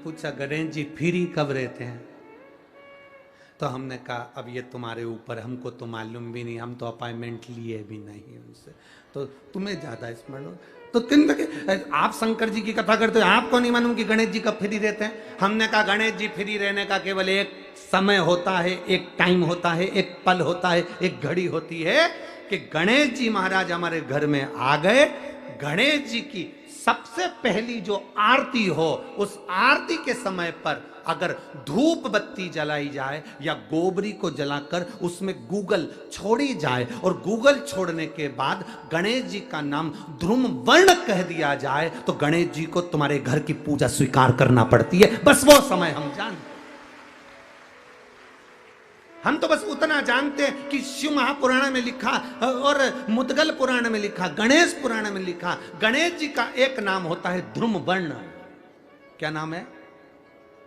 पूछा गणेश जी फ्री कब रहते हैं? तो हमने कहा अब ये तुम्हारे ऊपर, हमको तो मालूम भी नहीं, हम तो अपॉइंटमेंट लिए भी नहीं उनसे, तो तुम्हें ज्यादा स्मरण हो। तो किन आप शंकर जी की कथा करते हो, आपको नहीं मालूम कि गणेश जी कब फ्री रहते हैं? हमने कहा गणेश जी फ्री रहने का केवल एक समय होता है, एक टाइम होता है, एक पल होता है, एक घड़ी होती है कि गणेश जी महाराज हमारे घर में आ गए। गणेश जी की सबसे पहली जो आरती हो, उस आरती के समय पर अगर धूप बत्ती जलाई जाए या गोबरी को जलाकर उसमें गूगल छोड़ी जाए और गूगल छोड़ने के बाद गणेश जी का नाम ध्रुम वर्ण कह दिया जाए, तो गणेश जी को तुम्हारे घर की पूजा स्वीकार करना पड़ती है। बस वो समय हम जानते, हम तो बस उतना जानते हैं कि शिव महापुराण में लिखा और मुद्गल पुराण में लिखा, गणेश पुराण में लिखा, गणेश जी का एक नाम होता है ध्रुम वर्ण। क्या नाम है?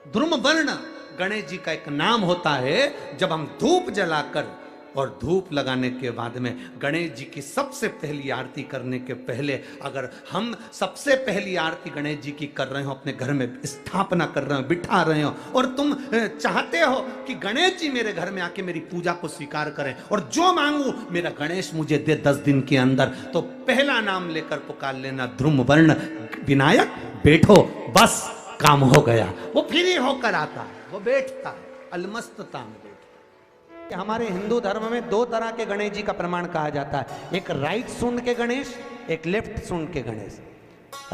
ध्रुम वर्ण गणेश जी का एक नाम होता है। जब हम धूप जलाकर और धूप लगाने के बाद में गणेश जी की सबसे पहली आरती करने के पहले, अगर हम सबसे पहली आरती गणेश जी की कर रहे हो, अपने घर में स्थापना कर रहे हो, बिठा रहे हो, और तुम चाहते हो कि गणेश जी मेरे घर में आके मेरी पूजा को स्वीकार करें और जो मांगू मेरा गणेश मुझे दे 10 दिन के अंदर, तो पहला नाम लेकर पुकार लेना ध्रुम वर्ण विनायक, बैठो, बस काम हो गया। वो फ्री होकर आता है, वो बैठता है, अलमस्तता में बैठता। हमारे हिंदू धर्म में 2 तरह के गणेश जी का प्रमाण कहा जाता है, एक राइट सूंड के गणेश, एक लेफ्ट सूंड के गणेश।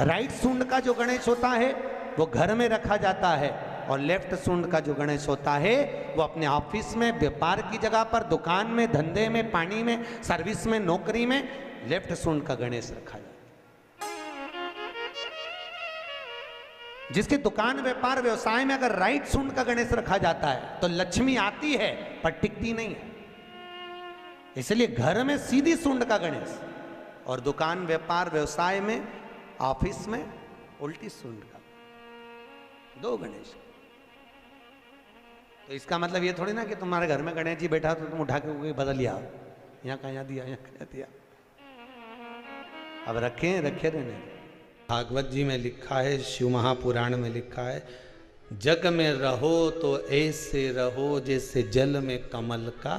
राइट सूंड का जो गणेश होता है वो घर में रखा जाता है, और लेफ्ट सूंड का जो गणेश होता है वो अपने ऑफिस में, व्यापार की जगह पर, दुकान में, धंधे में, पानी में, सर्विस में, नौकरी में लेफ्ट सूंड का गणेश रखा जाता है। जिसकी दुकान, व्यापार, व्यवसाय में अगर राइट सूंड का गणेश रखा जाता है तो लक्ष्मी आती है पर टिकती नहीं है। इसलिए घर में सीधी सूंड का गणेश, और दुकान, व्यापार, व्यवसाय में, ऑफिस में उल्टी सूंड का, 2 गणेश। तो इसका मतलब ये थोड़ी ना कि तुम्हारे घर में गणेश जी बैठा तो तुम उठा के बदल लिया, यहाँ कहाँ दिया, यहाँ कहाँ दिया। अब रखे रहने। भागवत जी में लिखा है, शिव महापुराण में लिखा है, जग में रहो तो ऐसे रहो जैसे जल में कमल का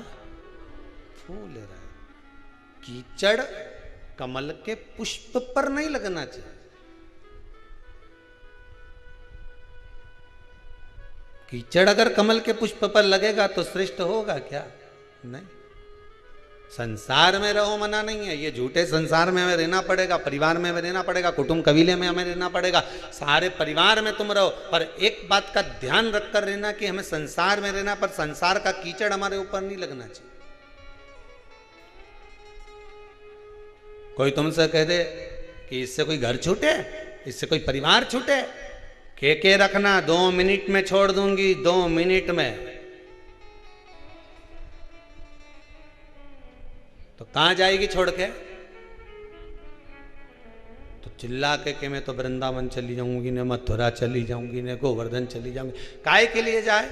फूल रहे। कीचड़ कमल के पुष्प पर नहीं लगना चाहिए। कीचड़ अगर कमल के पुष्प पर लगेगा तो श्रेष्ठ होगा क्या? नहीं। संसार में रहो मना नहीं है, ये झूठे संसार में हमें रहना पड़ेगा, परिवार में हमें रहना पड़ेगा, कुटुंब कबीले में हमें रहना पड़ेगा, सारे परिवार में तुम रहो, पर एक बात का ध्यान रखकर रहना कि हमें संसार में रहना, पर संसार का कीचड़ हमारे ऊपर नहीं लगना चाहिए। कोई तुमसे कह दे कि इससे कोई घर छूटे, इससे कोई परिवार छूटे, के रखना 2 मिनट में छोड़ दूंगी, 2 मिनट में। तो कहां जाएगी छोड़ के? तो चिल्ला के मैं तो वृंदावन चली जाऊंगी, ने मथुरा चली जाऊंगी, ने गोवर्धन चली जाऊंगी। काहे के लिए जाए?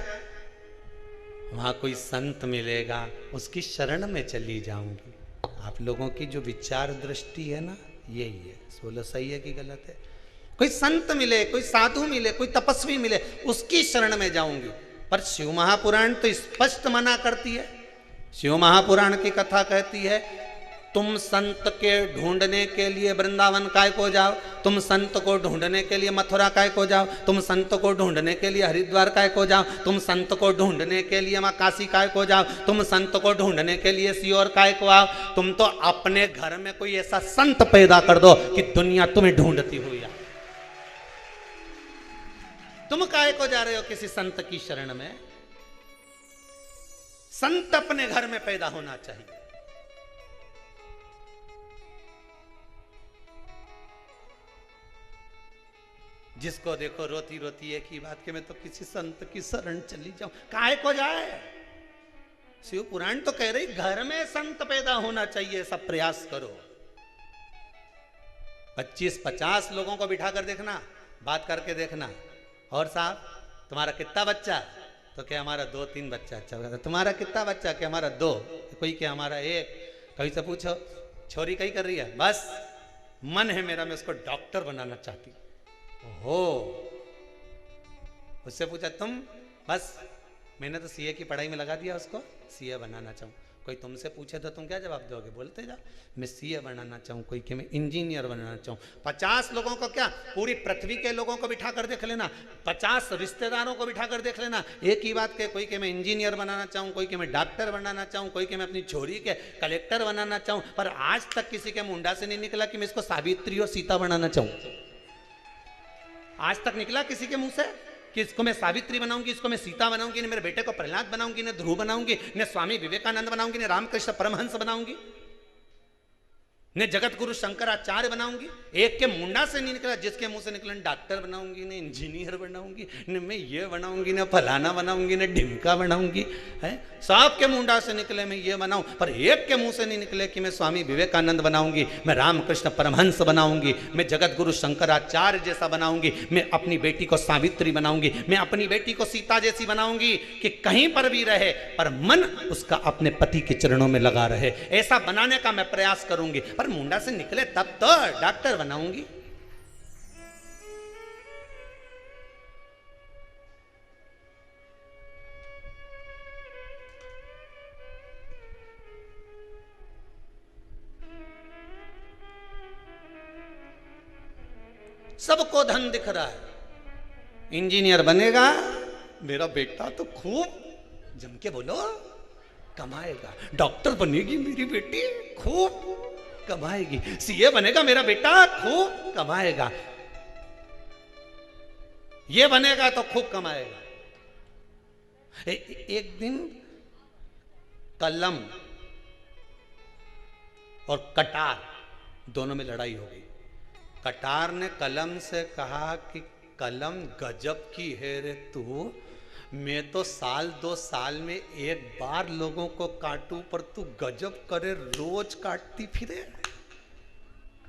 वहां कोई संत मिलेगा, उसकी शरण में चली जाऊंगी। आप लोगों की जो विचार दृष्टि है ना, यही है। बोलो सही है कि गलत है? कोई संत मिले, कोई साधु मिले, कोई तपस्वी मिले, उसकी शरण में जाऊंगी। पर शिव महापुराण तो स्पष्ट मना करती है। शिव महापुराण की कथा कहती है, तुम संत के ढूंढने के लिए वृंदावन काय को जाओ, तुम संत को ढूंढने के लिए मथुरा काय को जाओ, तुम संत को ढूंढने के लिए हरिद्वार काय को जाओ, तुम संत को ढूंढने के लिए मां काशी काय को जाओ, तुम संत को ढूंढने के लिए सीहोर काय को आओ। तुम तो अपने घर में कोई ऐसा संत पैदा कर दो कि दुनिया तुम्हें ढूंढती हुई आए। तुम काय को जा रहे हो किसी संत की शरण में? संत अपने घर में पैदा होना चाहिए। जिसको देखो रोती रोती एक ही बात कि मैं तो किसी संत की शरण चली जाऊं। काहे को जाए? शिव पुराण तो कह रही घर में संत पैदा होना चाहिए, सब प्रयास करो। 25-50 लोगों को बिठा कर देखना, बात करके देखना, और साहब तुम्हारा कितना बच्चा? तो क्या हमारा 2-3 बच्चा। अच्छा, तुम्हारा कितना बच्चा? क्या हमारा 2। कोई क्या हमारा 1। कहीं से पूछो छोरी कहीं कर रही है? बस मन है मेरा, मैं उसको डॉक्टर बनाना चाहती हूं। हो उससे पूछा तुम, बस मैंने तो सीए की पढ़ाई में लगा दिया उसको, सीए बनाना चाहूँ। कोई तुमसे पूछे तो तुम क्या जवाब दोगे? बोलते जाओ मैं सीए बनाना चाहूँ, कोई कि मैं इंजीनियर बनाना चाहूँ। 50 लोगों को क्या, पूरी पृथ्वी के लोगों को बिठा कर देख लेना, 50 रिश्तेदारों को बिठा कर देख लेना, एक ही बात के, कोई कि मैं इंजीनियर बनाना चाहूँ, कोई कि मैं डॉक्टर बनाना चाहूँ, कोई कि मैं अपनी छोरी के कलेक्टर बनाना चाहूँ। पर आज तक किसी के मुंडा से नहीं निकला कि मैं इसको सावित्री और सीता बनाना चाहूँ। आज तक निकला किसी के मुंह से कि इसको मैं सावित्री बनाऊंगी, इसको मैं सीता बनाऊंगी, ने मेरे बेटे को प्रहलाद बनाऊंगी, ने ध्रुव बनाऊंगी, ने स्वामी विवेकानंद बनाऊंगी, ने रामकृष्ण परमहंस बनाऊंगी, ने जगत गुरु शंकराचार्य बनाऊंगी? एक के मुंडा से नहीं निकला जिसके मुंह से निकला डॉक्टर बनाऊंगी, ने इंजीनियर बनाऊंगी, ने मैं ये बनाऊंगी, ने फलाना बनाऊंगी, ने ढिमका बनाऊंगी। है सब के मुंडा से निकले मैं ये बनाऊं, पर एक के मुंह से नहीं निकले कि मैं स्वामी विवेकानंद बनाऊंगी, मैं रामकृष्ण परमहंस बनाऊंगी, मैं जगत गुरु शंकराचार्य जैसा बनाऊंगी, मैं अपनी बेटी को सावित्री बनाऊंगी, मैं अपनी बेटी को सीता जैसी बनाऊंगी कि कहीं पर भी रहे पर मन उसका अपने पति के चरणों में लगा रहे। ऐसा बनाने का मैं प्रयास करूंगी। पर मुंडा से निकले तब तो डॉक्टर बनाऊंगी। सबको धन दिख रहा है, इंजीनियर बनेगा मेरा बेटा तो खूब जम के बोलो कमाएगा, डॉक्टर बनेगी मेरी बेटी खूब कमाएगी, सीए बनेगा मेरा बेटा खूब कमाएगा, ये बनेगा तो खूब कमाएगा। एक दिन कलम और कटार दोनों में लड़ाई हो गई। कटार ने कलम से कहा कि कलम गजब की है रे तू, मैं तो साल 2 साल में एक बार लोगों को काटूं पर तू गजब करे रोज काटती फिरे।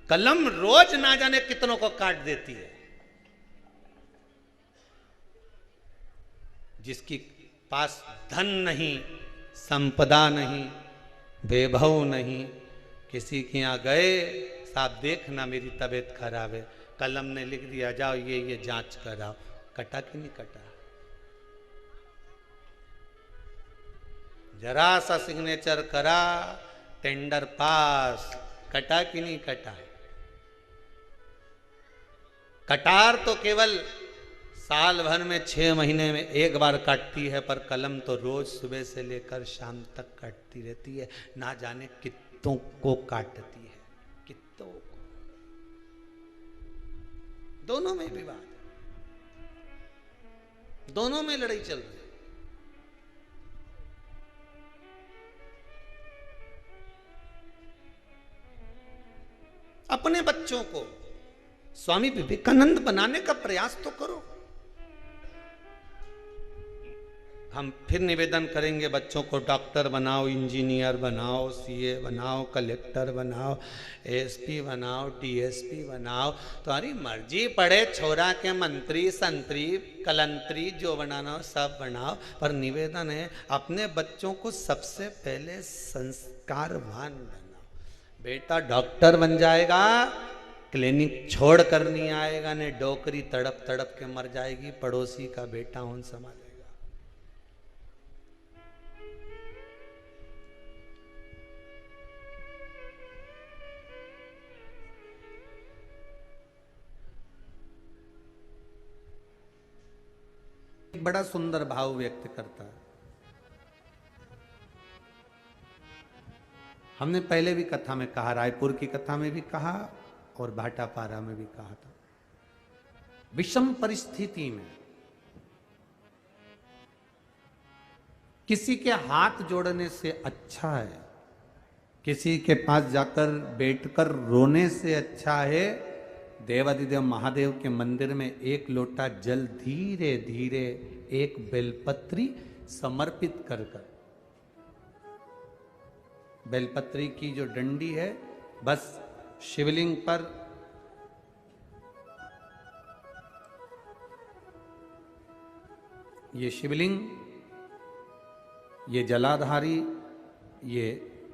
कलम रोज ना जाने कितनों को काट देती है। जिसकी पास धन नहीं, संपदा नहीं, वैभव नहीं, किसी के यहां गए साहब देखना मेरी तबीयत खराब है, कलम ने लिख दिया जाओ ये जांच कराओ, कटा कि नहीं कटा? जरा सा सिग्नेचर करा टेंडर पास, कटा कि नहीं कटा? कटार तो केवल साल भर में 6 महीने में एक बार काटती है, पर कलम तो रोज सुबह से लेकर शाम तक काटती रहती है, ना जाने कितनों को काटती है, कितनों को। दोनों में विवाद है, दोनों में लड़ाई चल रही है। अपने बच्चों को स्वामी विवेकानंद बनाने का प्रयास तो करो। हम फिर निवेदन करेंगे बच्चों को डॉक्टर बनाओ, इंजीनियर बनाओ, सीए बनाओ, कलेक्टर बनाओ, एसपी बनाओ, डीएसपी बनाओ, तुम्हारी मर्जी, पड़े छोरा के मंत्री संतरी कलंतरी जो बनाना हो सब बनाओ, पर निवेदन है अपने बच्चों को सबसे पहले संस्कारवान बनाओ। बेटा डॉक्टर बन जाएगा, क्लिनिक छोड़ कर नहीं आएगा, ने डोकरी तड़प तड़प के मर जाएगी, पड़ोसी का बेटा उन संभालेगा। बड़ा सुंदर भाव व्यक्त करता है। हमने पहले भी कथा में कहा, रायपुर की कथा में भी कहा और भाटापारा में भी कहा था, विषम परिस्थिति में किसी के हाथ जोड़ने से अच्छा है, किसी के पास जाकर बैठकर रोने से अच्छा है देवादिदेव महादेव के मंदिर में एक लोटा जल धीरे धीरे एक बेलपत्री समर्पित कर कर, बेलपत्री की जो डंडी है बस शिवलिंग पर ये शिवलिंग, ये जलाधारी, ये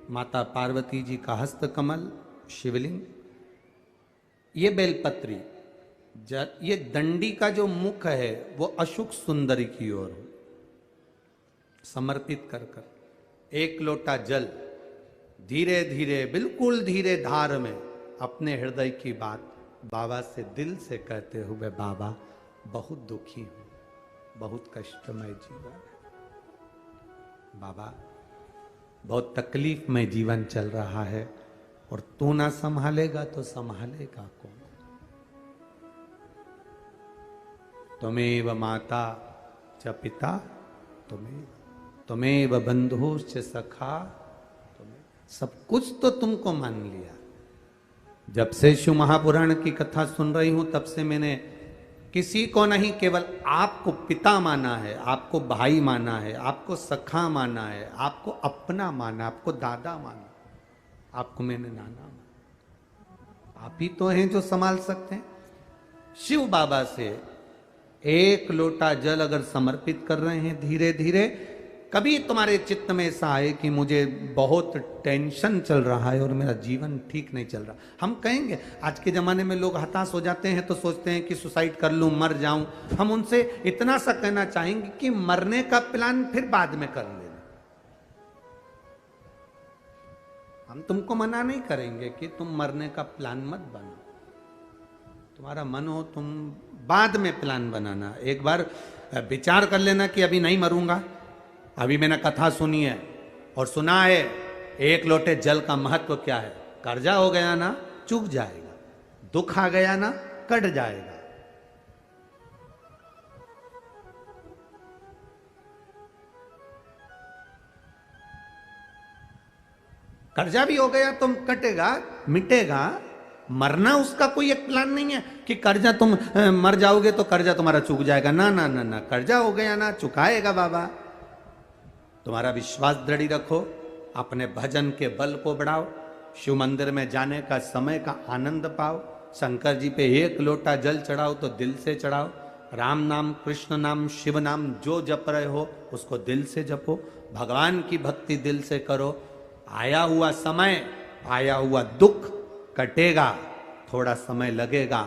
माता पार्वती जी का हस्तकमल शिवलिंग, ये बेलपत्री ये दंडी का जो मुख है वो अशुक सुंदरी की ओर समर्पित कर कर एक लोटा जल धीरे धीरे, बिल्कुल धीरे धार में अपने हृदय की बात बाबा से दिल से कहते हुए, बाबा बहुत दुखी हूं, बहुत कष्टमय जीवन है, बाबा बहुत तकलीफ में जीवन चल रहा है, और तू ना संभालेगा तो संभालेगा कौन? त्वमेव माता च पिता त्वमेव बंधुश्च सखा, सब कुछ तो तुमको मान लिया। जब से शिव महापुराण की कथा सुन रही हूं तब से मैंने किसी को नहीं, केवल आपको पिता माना है, आपको भाई माना है, आपको सखा माना है, आपको अपना माना, आपको दादा माना, आपको मैंने नाना माना। आप ही तो हैं जो संभाल सकते हैं। शिव बाबा से एक लोटा जल अगर समर्पित कर रहे हैं धीरे धीरे, कभी तुम्हारे चित्त में ऐसा आए कि मुझे बहुत टेंशन चल रहा है और मेरा जीवन ठीक नहीं चल रहा, हम कहेंगे, आज के ज़माने में लोग हताश हो जाते हैं तो सोचते हैं कि सुसाइड कर लूँ, मर जाऊं। हम उनसे इतना सा कहना चाहेंगे कि मरने का प्लान फिर बाद में कर लेना। हम तुमको मना नहीं करेंगे कि तुम मरने का प्लान मत बनो, तुम्हारा मन हो तुम बाद में प्लान बनाना। एक बार विचार कर लेना कि अभी नहीं मरूंगा, अभी मैंने कथा सुनी है और सुना है एक लोटे जल का महत्व क्या है। कर्जा हो गया ना चूक जाएगा, दुख आ गया ना कट जाएगा। कर्जा भी हो गया तो कटेगा, मिटेगा। मरना उसका कोई एक प्लान नहीं है कि कर्जा तुम मर जाओगे तो कर्जा तुम्हारा चूक जाएगा। ना ना ना ना, कर्जा हो गया ना चुकाएगा बाबा। तुम्हारा विश्वास दृढ़ रखो, अपने भजन के बल को बढ़ाओ, शिव मंदिर में जाने का समय का आनंद पाओ, शंकर जी पे एक लोटा जल चढ़ाओ तो दिल से चढ़ाओ, राम नाम कृष्ण नाम शिव नाम जो जप रहे हो उसको दिल से जपो, भगवान की भक्ति दिल से करो। आया हुआ समय, आया हुआ दुख कटेगा, थोड़ा समय लगेगा,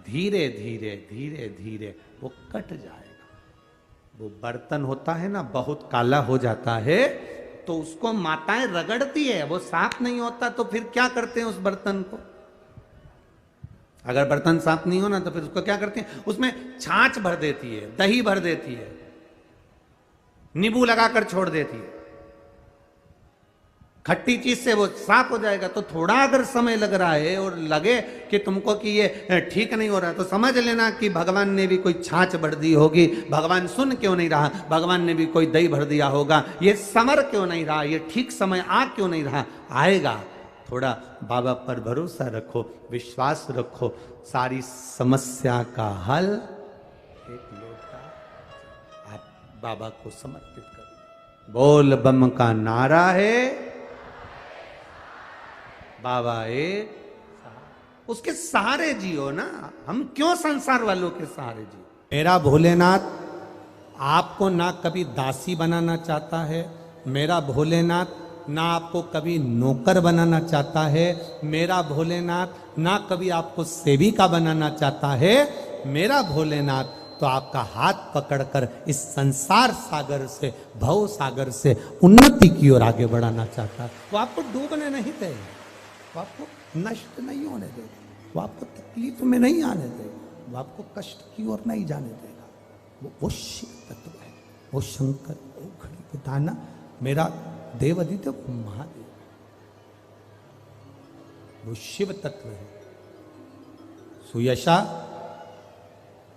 धीरे धीरे धीरे धीरे वो कट जाएगा। वो बर्तन होता है ना बहुत काला हो जाता है तो उसको माताएं रगड़ती है, वो साफ नहीं होता तो फिर क्या करते हैं उस बर्तन को? अगर बर्तन साफ नहीं हो ना तो फिर उसको क्या करते हैं? उसमें छाछ भर देती है, दही भर देती है, नींबू लगाकर छोड़ देती है, खट्टी चीज से वो साफ हो जाएगा। तो थोड़ा अगर समय लग रहा है और लगे कि तुमको कि ये ठीक नहीं हो रहा तो समझ लेना कि भगवान ने भी कोई छाछ भर दी होगी। भगवान सुन क्यों नहीं रहा? भगवान ने भी कोई दही भर दिया होगा। ये समर क्यों नहीं रहा? ये ठीक समय आ क्यों नहीं रहा? आएगा। थोड़ा बाबा पर भरोसा रखो, विश्वास रखो, सारी समस्या का हल एक लोटा आप बाबा को समर्पित करो। बोल बम का नारा है, बाबा एक उसके सहारे जियो ना। हम क्यों संसार वालों के सहारे जियो? मेरा भोलेनाथ आपको ना कभी दासी बनाना चाहता है, मेरा भोलेनाथ ना आपको कभी नौकर बनाना चाहता है, मेरा भोलेनाथ ना कभी आपको सेविका बनाना चाहता है। मेरा भोलेनाथ तो आपका हाथ पकड़कर इस संसार सागर से, भव सागर से उन्नति की ओर आगे बढ़ाना चाहता है। वो आपको डूबने नहीं देगा, वो आपको नष्ट नहीं होने देगा, वो आपको तकलीफ में नहीं आने देगा, वो आपको कष्ट की ओर नहीं जाने देगा। वो शिव तत्व है, वो शंकर, वो घड़ी के दाना, मेरा देव आदित्य महादेव, वो शिव तत्व है। सुयशा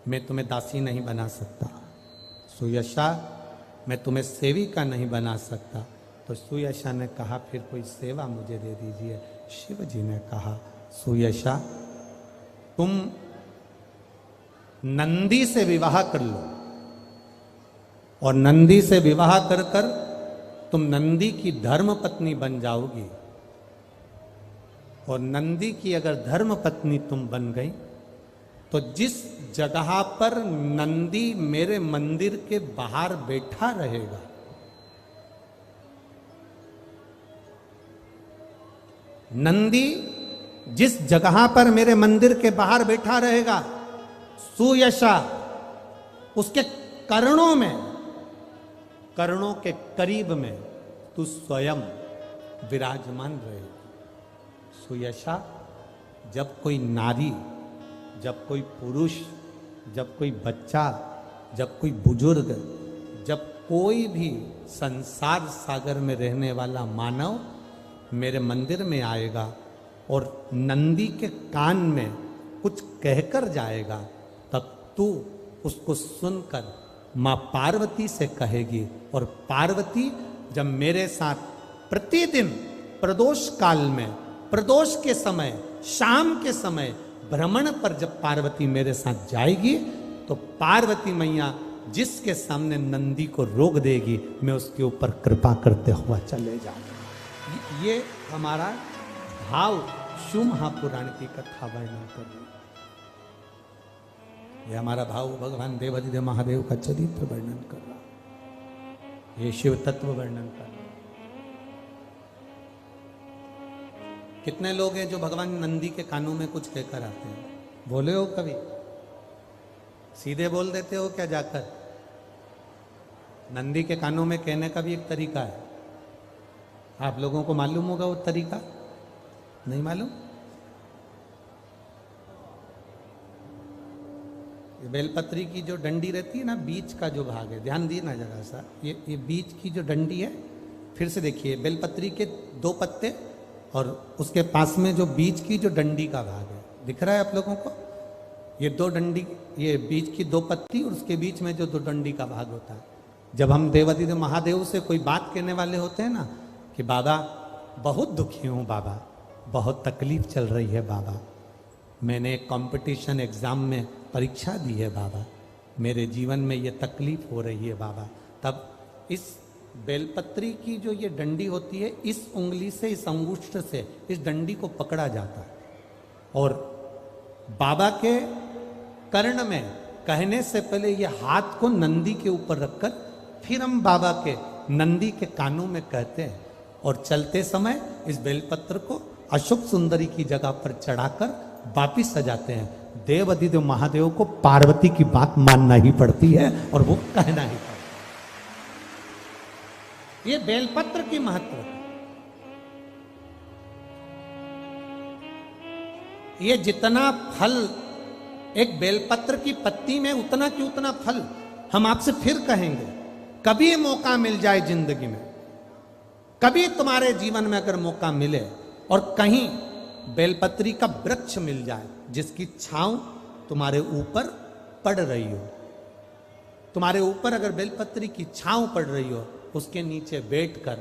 मैं तुम्हें दासी नहीं बना सकता, सुयशा मैं तुम्हें सेविका नहीं बना सकता। तो सुयशा ने कहा फिर कोई सेवा मुझे दे दीजिए। शिव जी ने कहा सुयशा तुम नंदी से विवाह कर लो, और नंदी से विवाह कर कर तुम नंदी की धर्म पत्नी बन जाओगी। और नंदी की अगर धर्म पत्नी तुम बन गई तो जिस जगह पर नंदी मेरे मंदिर के बाहर बैठा रहेगा, नंदी जिस जगह पर मेरे मंदिर के बाहर बैठा रहेगा सुयशा, उसके कर्णों में, कर्णों के करीब में तू स्वयं विराजमान रहे। सुयशा, जब कोई नारी, जब कोई पुरुष, जब कोई बच्चा, जब कोई बुजुर्ग, जब कोई भी संसार सागर में रहने वाला मानव मेरे मंदिर में आएगा और नंदी के कान में कुछ कहकर जाएगा, तब तू उसको सुनकर माँ पार्वती से कहेगी। और पार्वती जब मेरे साथ प्रतिदिन प्रदोष काल में, प्रदोष के समय, शाम के समय भ्रमण पर जब पार्वती मेरे साथ जाएगी, तो पार्वती मैया जिसके सामने नंदी को रोक देगी, मैं उसके ऊपर कृपा करते हुआ चले जाऊंगा। ये हमारा भाव शिव महापुराण की कथा वर्णन कर रही है। ये हमारा भाव भगवान देवाधिदेव महादेव का चरित्र वर्णन कर रहा है, ये शिव तत्व वर्णन कर रहा है। कितने लोग हैं जो भगवान नंदी के कानों में कुछ कहकर आते हैं? बोले हो कभी? सीधे बोल देते हो क्या जाकर? नंदी के कानों में कहने का भी एक तरीका है। आप लोगों को मालूम होगा वो तरीका? नहीं मालूम? ये बेलपत्री की जो डंडी रहती है ना, बीच का जो भाग है, ध्यान दिए ना जरा सा, ये बीच की जो डंडी है, फिर से देखिए, बेलपत्री के 2 पत्ते और उसके पास में जो बीच की जो डंडी का भाग है, दिख रहा है आप लोगों को? ये 2 डंडी, ये बीच की 2 पत्ती और उसके बीच में जो 2 डंडी का भाग होता है। जब हम देवाधिदेव महादेव से कोई बात कहने वाले होते हैं ना, कि बाबा बहुत दुखी हूँ, बाबा बहुत तकलीफ चल रही है, बाबा मैंने एक कंपटीशन एग्जाम में परीक्षा दी है, बाबा मेरे जीवन में ये तकलीफ हो रही है, बाबा, तब इस बेलपत्री की जो ये डंडी होती है, इस उंगली से, इस अंगुष्ठ से इस डंडी को पकड़ा जाता है और बाबा के कर्ण में कहने से पहले ये हाथ को नंदी के ऊपर रखकर फिर हम बाबा के नंदी के कानों में कहते हैं और चलते समय इस बेलपत्र को अशोक सुंदरी की जगह पर चढ़ाकर वापिस सजाते हैं। देवाधिदेव महादेव को पार्वती की बात मानना ही पड़ती है और वो कहना ही पड़ता है। ये बेलपत्र की महत्व है। ये जितना फल एक बेलपत्र की पत्ती में, उतना की उतना फल हम आपसे फिर कहेंगे। कभी मौका मिल जाए जिंदगी में, कभी तुम्हारे जीवन में अगर मौका मिले और कहीं बेलपत्री का वृक्ष मिल जाए जिसकी छांव तुम्हारे ऊपर पड़ रही हो, तुम्हारे ऊपर अगर बेलपत्री की छांव पड़ रही हो, उसके नीचे बैठकर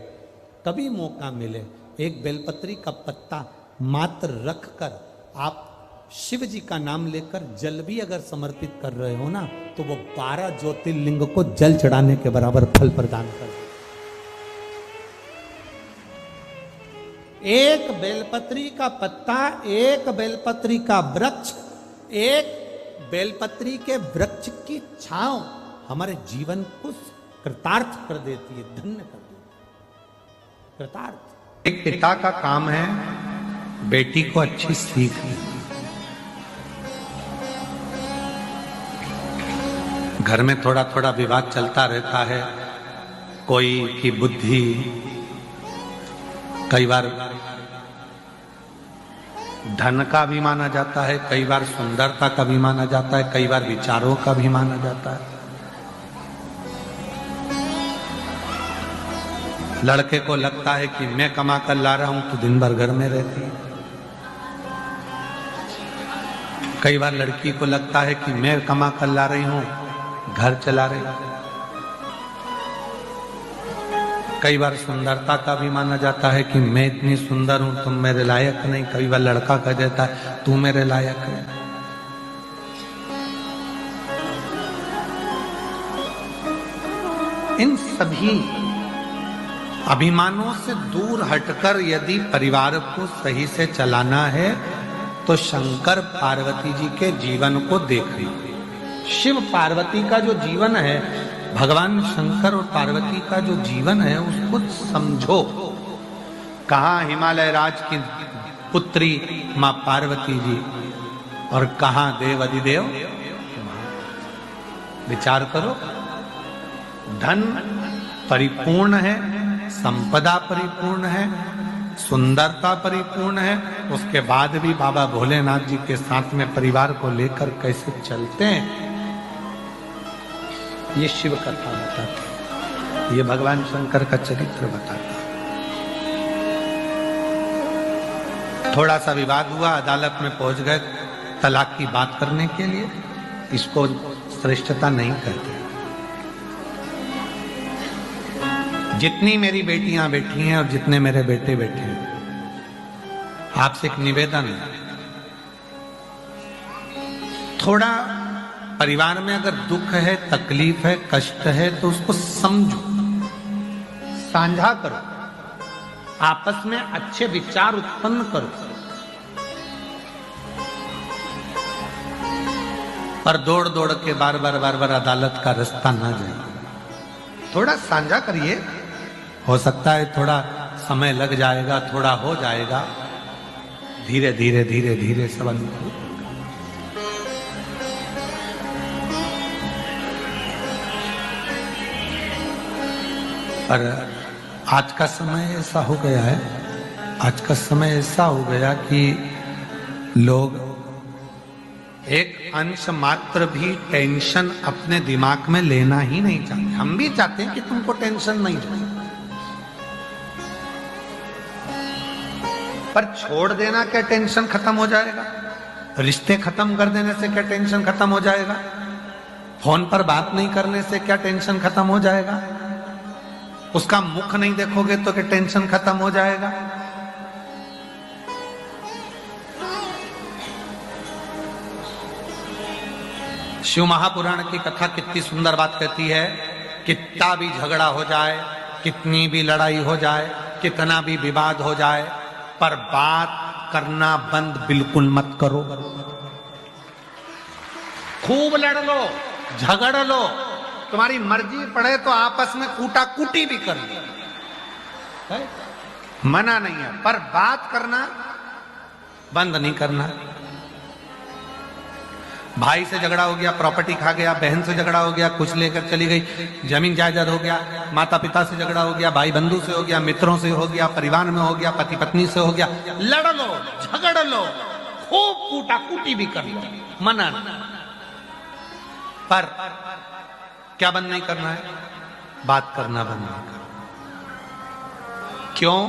कभी मौका मिले, एक बेलपत्री का पत्ता मात्र रखकर आप शिव जी का नाम लेकर जल भी अगर समर्पित कर रहे हो ना, तो वो 12 ज्योतिर्लिंग को जल चढ़ाने के बराबर फल प्रदान कर। एक बेलपत्री का पत्ता, एक बेलपत्री का वृक्ष, एक बेलपत्री के वृक्ष की छांव हमारे जीवन को कृतार्थ कर देती है, धन्य कर देती है। कृतार्थ। एक पिता का काम है बेटी को अच्छी सीख। घर में थोड़ा थोड़ा विवाद चलता रहता है। कोई की बुद्धि कई बार धन का भी माना जाता है, कई बार सुंदरता का भी माना जाता है, कई बार विचारों का भी माना जाता है। लड़के को लगता है कि मैं कमा कर ला रहा हूं तो दिन भर घर में रहती है। कई बार लड़की को लगता है कि मैं कमा कर ला रही हूं, घर चला रही हूं। कई बार सुंदरता का भी माना जाता है कि मैं इतनी सुंदर हूं, तुम मेरे लायक नहीं। कई बार लड़का कह देता है तू मेरे लायक है। इन सभी अभिमानों से दूर हटकर यदि परिवार को सही से चलाना है तो शंकर पार्वती जी के जीवन को देखिए। शिव पार्वती का जो जीवन है, भगवान शंकर और पार्वती का जो जीवन है, उसको समझो। कहाँ हिमालय राज की पुत्री माँ पार्वती जी और कहाँ देव अधिदेव विचार करो, धन परिपूर्ण है, संपदा परिपूर्ण है, सुंदरता परिपूर्ण है, उसके बाद भी बाबा भोलेनाथ जी के साथ में परिवार को लेकर कैसे चलते हैं, ये शिव कथा बताती है, ये भगवान शंकर का चरित्र बताता है। थोड़ा सा विवाद हुआ, अदालत में पहुंच गए तलाक की बात करने के लिए, इसको श्रेष्ठता नहीं कहते। जितनी मेरी बेटियां बैठी हैं और जितने मेरे बेटे बैठे हैं, आपसे एक निवेदन है, थोड़ा परिवार में अगर दुख है, तकलीफ है, कष्ट है, तो उसको समझो, साझा करो, आपस में अच्छे विचार उत्पन्न करो, पर दौड़ दौड़ के बार बार अदालत का रास्ता ना जाए। थोड़ा साझा करिए, हो सकता है थोड़ा समय लग जाएगा, थोड़ा हो जाएगा, धीरे धीरे धीरे धीरे सब अनुकूल। पर आज का समय ऐसा हो गया है, आज का समय ऐसा हो गया कि लोग एक अंश मात्र भी टेंशन अपने दिमाग में लेना ही नहीं चाहते। हम भी चाहते हैं कि तुमको टेंशन नहीं हो, पर छोड़ देना क्या टेंशन खत्म हो जाएगा? रिश्ते खत्म कर देने से क्या टेंशन खत्म हो जाएगा? फोन पर बात नहीं करने से क्या टेंशन खत्म हो जाएगा? उसका मुख नहीं देखोगे तो क्या टेंशन खत्म हो जाएगा? शिव महापुराण की कथा कितनी सुंदर बात कहती है, कितना भी झगड़ा हो जाए, कितनी भी लड़ाई हो जाए, कितना भी विवाद हो जाए, पर बात करना बंद बिल्कुल मत करो। खूब लड़ लो, झगड़ लो, तुम्हारी मर्जी पड़े तो आपस में कूटा कूटी भी कर लो, मना नहीं है, पर बात करना बंद नहीं करना। भाई से झगड़ा हो गया, प्रॉपर्टी खा गया, बहन से झगड़ा हो गया, कुछ लेकर चली गई, जमीन जायदाद हो गया, माता पिता से झगड़ा हो गया, भाई बंधु से हो गया, मित्रों से हो गया, परिवार में हो गया, पति पत्नी से हो गया, लड़ लो, झगड़ लो, खूब कूटा कूटी भी कर लो, मना नहीं, पर क्या बंद नहीं करना है? बात करना बंद नहीं करना। क्यों?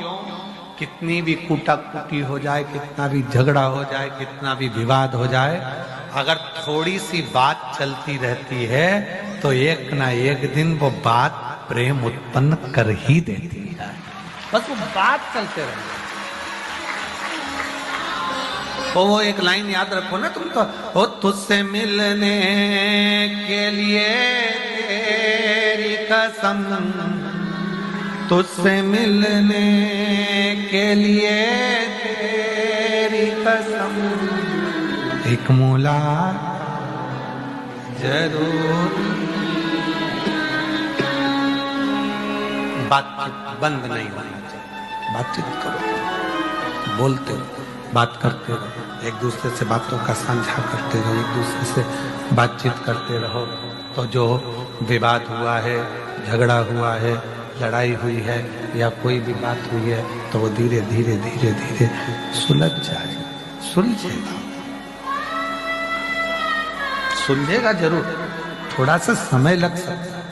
कितनी भी कूटा कूटी हो जाए, कितना भी झगड़ा हो जाए, कितना भी विवाद हो जाए, अगर थोड़ी सी बात चलती रहती है तो एक ना एक दिन वो बात प्रेम उत्पन्न कर ही देती है। बस वो बात चलते रहे। तो वो एक लाइन याद रखो ना तुम तो, हो तुझसे मिलने के लिए तेरी कसम, तुझसे मिलने के लिए तेरी कसम, एक मुलाकात जरूर। बातचीत बंद नहीं होना चाहिए, बातचीत करो, बोलते रहो, बात करते रहो, एक दूसरे से बातों का साझा करते रहो, एक दूसरे से बातचीत करते रहो, तो जो विवाद हुआ है, झगड़ा हुआ है, लड़ाई हुई है या कोई भी बात हुई है, तो वो धीरे धीरे धीरे धीरे सुलझ जाएगा, सुलझेगा, सुलझेगा जरूर, थोड़ा सा समय लग सकता है,